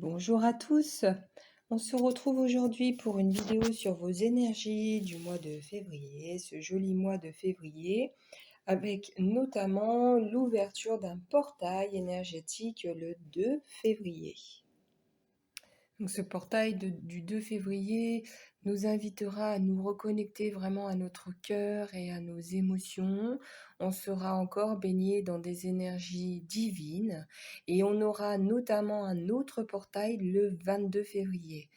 Bonjour à tous, on se retrouve aujourd'hui pour une vidéo sur vos énergies du mois de février, ce joli mois de février, avec notamment l'ouverture d'un portail énergétique le 2 février. Donc ce portail du 2 février nous invitera à nous reconnecter vraiment à notre cœur et à nos émotions. On sera encore baigné dans des énergies divines et on aura notamment un autre portail le 22 février.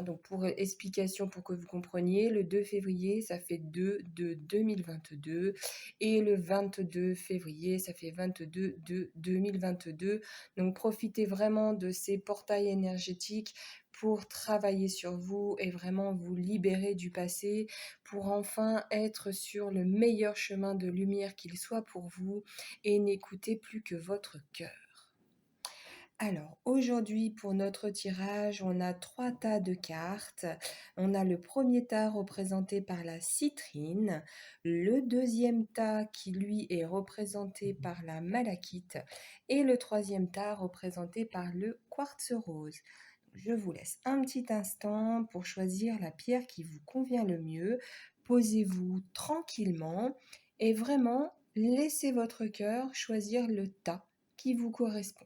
Donc pour explication, pour que vous compreniez, le 2 février, ça fait 2 de 2022 et le 22 février, ça fait 22 de 2022. Donc profitez vraiment de ces portails énergétiques pour travailler sur vous et vraiment vous libérer du passé pour enfin être sur le meilleur chemin de lumière qu'il soit pour vous et n'écoutez plus que votre cœur. Alors aujourd'hui pour notre tirage, on a 3 tas de cartes. On a le premier tas représenté par la citrine, le deuxième tas qui lui est représenté par la malachite et le troisième tas représenté par le quartz rose. Je vous laisse un petit instant pour choisir la pierre qui vous convient le mieux. Posez-vous tranquillement et vraiment laissez votre cœur choisir le tas qui vous correspond.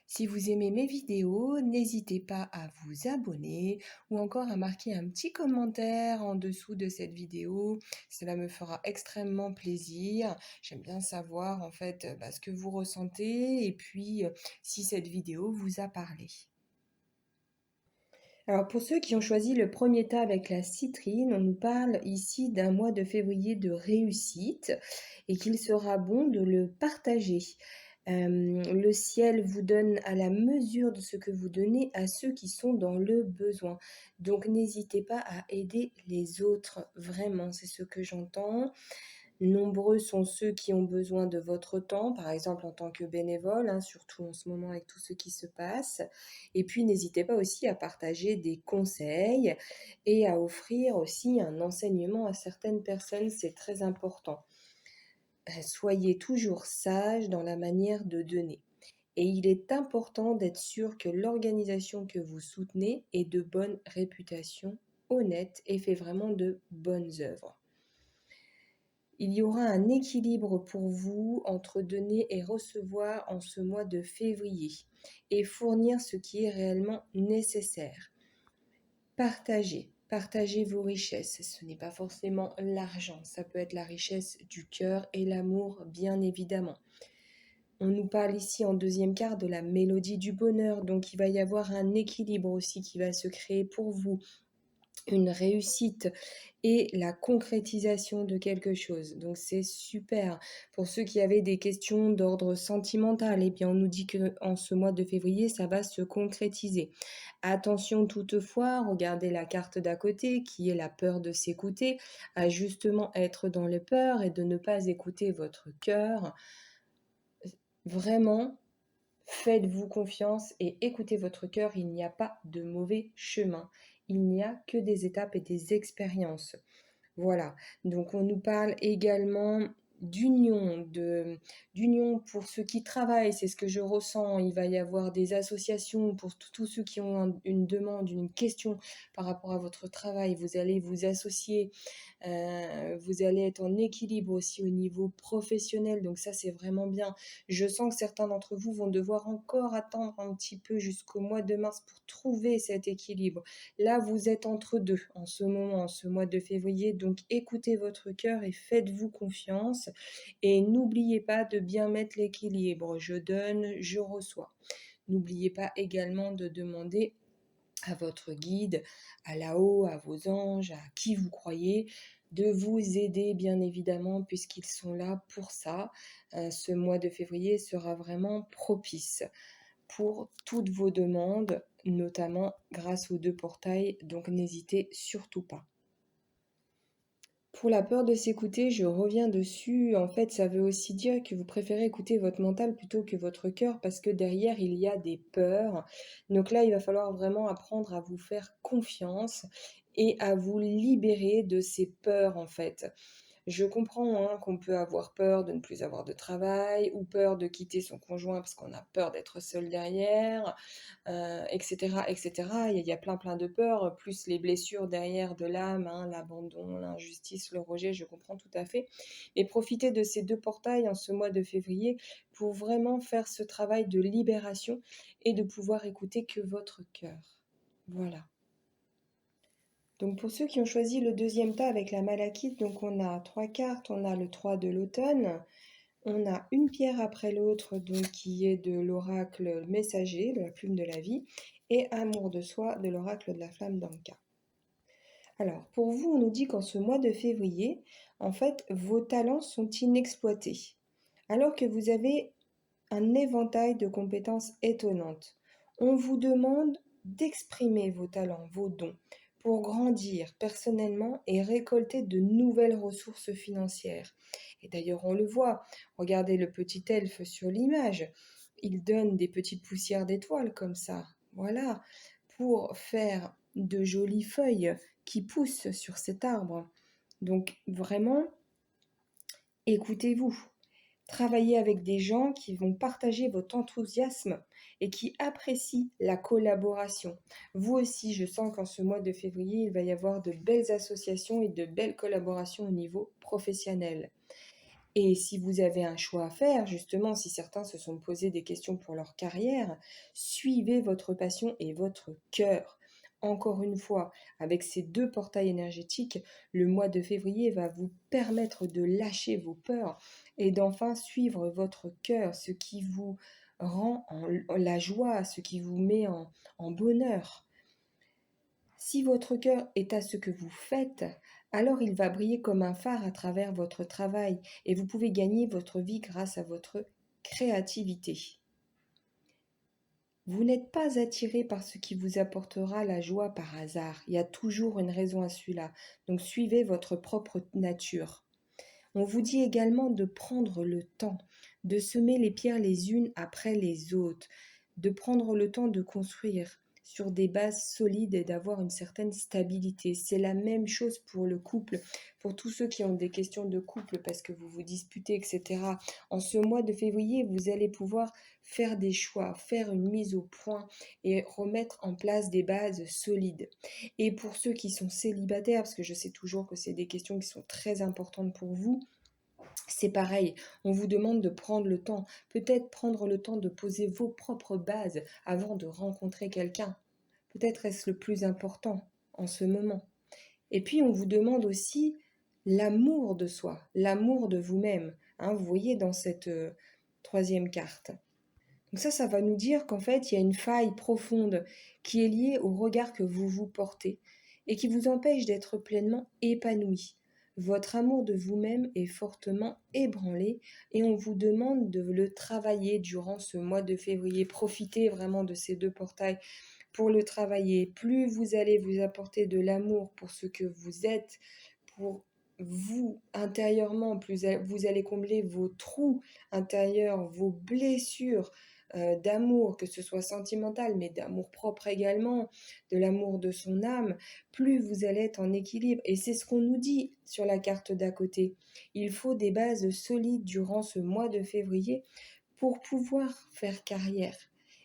Si vous aimez mes vidéos, n'hésitez pas à vous abonner ou encore à marquer un petit commentaire en dessous de cette vidéo. Cela me fera extrêmement plaisir. J'aime bien savoir en fait ce que vous ressentez et puis si cette vidéo vous a parlé. Alors pour ceux qui ont choisi le premier tas avec la citrine, on nous parle ici d'un mois de février de réussite et qu'il sera bon de le partager. Le ciel vous donne à la mesure de ce que vous donnez à ceux qui sont dans le besoin. Donc n'hésitez pas à aider les autres, vraiment, c'est ce que j'entends. Nombreux sont ceux qui ont besoin de votre temps, par exemple en tant que bénévole, surtout en ce moment avec tout ce qui se passe. Et puis n'hésitez pas aussi à partager des conseils et à offrir aussi un enseignement à certaines personnes, c'est très important. Soyez toujours sage dans la manière de donner. Et il est important d'être sûr que l'organisation que vous soutenez est de bonne réputation, honnête et fait vraiment de bonnes œuvres. Il y aura un équilibre pour vous entre donner et recevoir en ce mois de février et fournir ce qui est réellement nécessaire. Partagez vos richesses. Ce n'est pas forcément l'argent, ça peut être la richesse du cœur et l'amour, bien évidemment. On nous parle ici en deuxième quart de la mélodie du bonheur, donc il va y avoir un équilibre aussi qui va se créer pour vous, une réussite et la concrétisation de quelque chose. Donc c'est super. Pour ceux qui avaient des questions d'ordre sentimental, bien on nous dit qu'en ce mois de février, ça va se concrétiser. Attention toutefois, regardez la carte d'à côté qui est la peur de s'écouter, à justement être dans les peurs et de ne pas écouter votre cœur. Vraiment, faites-vous confiance et écoutez votre cœur, il n'y a pas de mauvais chemin. Il n'y a que des étapes et des expériences. Voilà, donc on nous parle également d'union pour ceux qui travaillent, c'est ce que je ressens. Il va y avoir des associations pour tous ceux qui ont une demande, une question par rapport à votre travail. Vous allez vous associer, vous allez être en équilibre aussi au niveau professionnel, donc ça c'est vraiment bien. Je sens que certains d'entre vous vont devoir encore attendre un petit peu jusqu'au mois de mars pour trouver cet équilibre. Là, vous êtes entre deux en ce moment, en ce mois de février, donc écoutez votre cœur et faites-vous confiance. Et n'oubliez pas de bien mettre l'équilibre. Je donne, je reçois. N'oubliez pas également de demander à votre guide, à là-haut, à vos anges, à qui vous croyez, de vous aider bien évidemment puisqu'ils sont là pour ça. Ce mois de février sera vraiment propice pour toutes vos demandes, notamment grâce aux 2 portails, donc n'hésitez surtout pas. Pour la peur de s'écouter, je reviens dessus. En fait, ça veut aussi dire que vous préférez écouter votre mental plutôt que votre cœur parce que derrière, il y a des peurs. Donc là, il va falloir vraiment apprendre à vous faire confiance et à vous libérer de ces peurs, en fait. Je comprends, hein, qu'on peut avoir peur de ne plus avoir de travail ou peur de quitter son conjoint parce qu'on a peur d'être seul derrière, et cetera et cetera. Il y a plein de peurs, plus les blessures derrière de l'âme, hein, l'abandon, l'injustice, le rejet, je comprends tout à fait. Et profitez de ces 2 portails en ce mois de février pour vraiment faire ce travail de libération et de pouvoir écouter que votre cœur. Voilà. Donc pour ceux qui ont choisi le deuxième tas avec la malachite, donc on a 3 cartes, on a le 3 de l'automne, on a une pierre après l'autre, donc qui est de l'oracle messager, de la plume de la vie, et amour de soi, de l'oracle de la flamme d'Anka. Alors, pour vous, on nous dit qu'en ce mois de février, en fait, vos talents sont inexploités, alors que vous avez un éventail de compétences étonnantes. On vous demande d'exprimer vos talents, vos dons, pour grandir personnellement et récolter de nouvelles ressources financières. Et d'ailleurs, on le voit, regardez le petit elfe sur l'image, il donne des petites poussières d'étoiles comme ça, voilà, pour faire de jolies feuilles qui poussent sur cet arbre. Donc vraiment, écoutez-vous. Travaillez avec des gens qui vont partager votre enthousiasme et qui apprécient la collaboration. Vous aussi, je sens qu'en ce mois de février, il va y avoir de belles associations et de belles collaborations au niveau professionnel. Et si vous avez un choix à faire, justement, si certains se sont posés des questions pour leur carrière, suivez votre passion et votre cœur. Encore une fois, avec ces 2 portails énergétiques, le mois de février va vous permettre de lâcher vos peurs et d'enfin suivre votre cœur, ce qui vous rend en la joie, ce qui vous met en bonheur. Si votre cœur est à ce que vous faites, alors il va briller comme un phare à travers votre travail et vous pouvez gagner votre vie grâce à votre créativité. Vous n'êtes pas attiré par ce qui vous apportera la joie par hasard. Il y a toujours une raison à celui-là. Donc suivez votre propre nature. On vous dit également de prendre le temps, de semer les pierres les unes après les autres, de prendre le temps de construire sur des bases solides et d'avoir une certaine stabilité. C'est la même chose pour le couple, pour tous ceux qui ont des questions de couple parce que vous vous disputez, etc. En ce mois de février, vous allez pouvoir faire des choix, faire une mise au point et remettre en place des bases solides. Et pour ceux qui sont célibataires, parce que je sais toujours que c'est des questions qui sont très importantes pour vous, c'est pareil, on vous demande de prendre le temps, peut-être prendre le temps de poser vos propres bases avant de rencontrer quelqu'un. Peut-être est-ce le plus important en ce moment. Et puis on vous demande aussi l'amour de soi, l'amour de vous-même, hein, vous voyez dans cette troisième carte. Donc ça va nous dire qu'en fait, il y a une faille profonde qui est liée au regard que vous vous portez et qui vous empêche d'être pleinement épanoui. Votre amour de vous-même est fortement ébranlé et on vous demande de le travailler durant ce mois de février. Profitez vraiment de ces 2 portails pour le travailler. Plus vous allez vous apporter de l'amour pour ce que vous êtes, pour vous intérieurement, plus vous allez combler vos trous intérieurs, vos blessures, d'amour, que ce soit sentimental, mais d'amour propre également, de l'amour de son âme, plus vous allez être en équilibre. Et c'est ce qu'on nous dit sur la carte d'à côté. Il faut des bases solides durant ce mois de février pour pouvoir faire carrière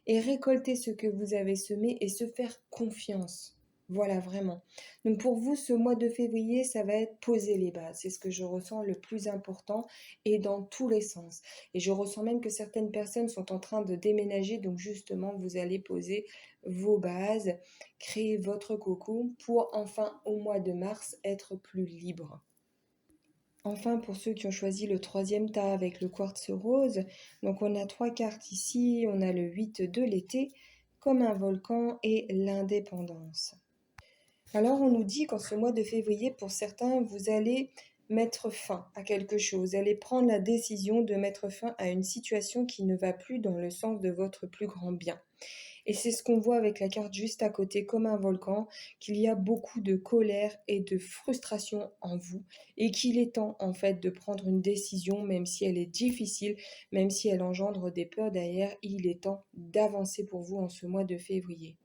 et récolter ce que vous avez semé et se faire confiance. Voilà, vraiment. Donc pour vous, ce mois de février, ça va être poser les bases. C'est ce que je ressens le plus important et dans tous les sens. Et je ressens même que certaines personnes sont en train de déménager. Donc justement, vous allez poser vos bases, créer votre cocon pour enfin, au mois de mars, être plus libre. Enfin, pour ceux qui ont choisi le troisième tas avec le quartz rose, donc on a 3 cartes ici, on a le 8 de l'été, comme un volcan et l'indépendance. Alors on nous dit qu'en ce mois de février, pour certains, vous allez mettre fin à quelque chose, vous allez prendre la décision de mettre fin à une situation qui ne va plus dans le sens de votre plus grand bien. Et c'est ce qu'on voit avec la carte juste à côté, comme un volcan, qu'il y a beaucoup de colère et de frustration en vous, et qu'il est temps en fait de prendre une décision, même si elle est difficile, même si elle engendre des peurs derrière, il est temps d'avancer pour vous en ce mois de février.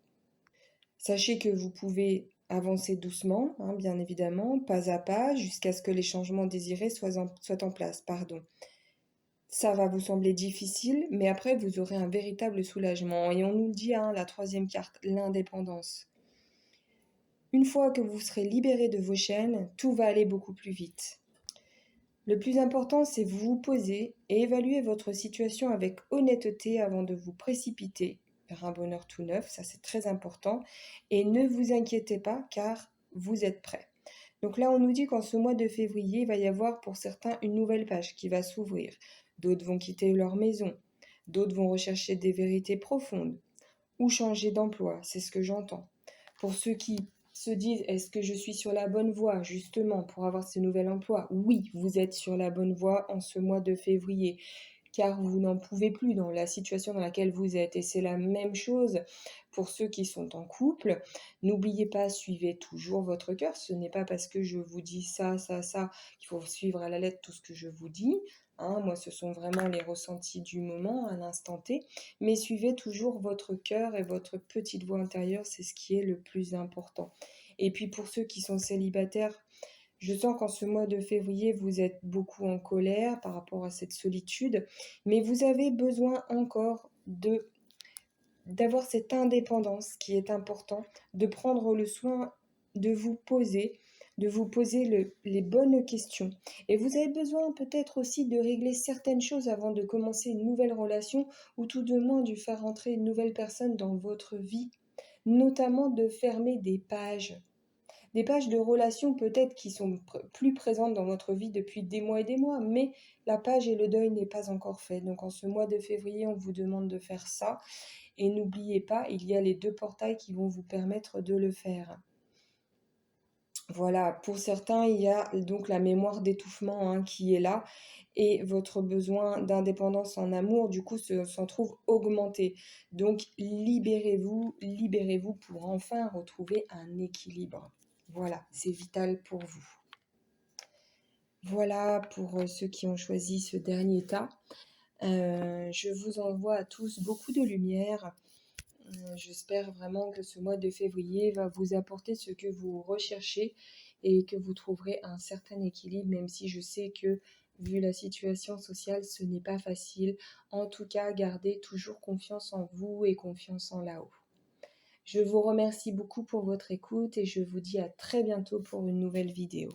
Sachez que vous pouvez Avancez doucement, hein, bien évidemment, pas à pas, jusqu'à ce que les changements désirés soient en place, pardon. Ça va vous sembler difficile, mais après vous aurez un véritable soulagement et on nous le dit, hein, la troisième carte, l'indépendance. Une fois que vous serez libéré de vos chaînes, tout va aller beaucoup plus vite. Le plus important, c'est vous poser et évaluer votre situation avec honnêteté avant de vous précipiter vers un bonheur tout neuf, ça c'est très important. Et ne vous inquiétez pas car vous êtes prêts. Donc là, on nous dit qu'en ce mois de février, il va y avoir pour certains une nouvelle page qui va s'ouvrir. D'autres vont quitter leur maison, d'autres vont rechercher des vérités profondes ou changer d'emploi, c'est ce que j'entends. Pour ceux qui se disent, est-ce que je suis sur la bonne voie justement pour avoir ce nouvel emploi? Oui, vous êtes sur la bonne voie en ce mois de février, car vous n'en pouvez plus dans la situation dans laquelle vous êtes. Et c'est la même chose pour ceux qui sont en couple. N'oubliez pas, suivez toujours votre cœur. Ce n'est pas parce que je vous dis ça, qu'il faut suivre à la lettre tout ce que je vous dis. Hein, moi, ce sont vraiment les ressentis du moment, à l'instant T. Mais suivez toujours votre cœur et votre petite voix intérieure, c'est ce qui est le plus important. Et puis pour ceux qui sont célibataires, je sens qu'en ce mois de février, vous êtes beaucoup en colère par rapport à cette solitude, mais vous avez besoin encore d'avoir cette indépendance qui est important, de prendre le soin de vous poser les bonnes questions. Et vous avez besoin peut-être aussi de régler certaines choses avant de commencer une nouvelle relation ou tout de moins de faire entrer une nouvelle personne dans votre vie, notamment de fermer des pages de relations peut-être qui sont plus présentes dans votre vie depuis des mois, mais la page et le deuil n'est pas encore fait. Donc en ce mois de février, on vous demande de faire ça. Et n'oubliez pas, il y a les 2 portails qui vont vous permettre de le faire. Voilà, pour certains, il y a donc la mémoire d'étouffement, hein, qui est là et votre besoin d'indépendance en amour, du coup, s'en trouve augmenté. Donc libérez-vous, libérez-vous pour enfin retrouver un équilibre. Voilà, c'est vital pour vous. Voilà pour ceux qui ont choisi ce dernier tas. Je vous envoie à tous beaucoup de lumière. J'espère vraiment que ce mois de février va vous apporter ce que vous recherchez et que vous trouverez un certain équilibre, même si je sais que, vu la situation sociale, ce n'est pas facile. En tout cas, gardez toujours confiance en vous et confiance en là-haut. Je vous remercie beaucoup pour votre écoute et je vous dis à très bientôt pour une nouvelle vidéo.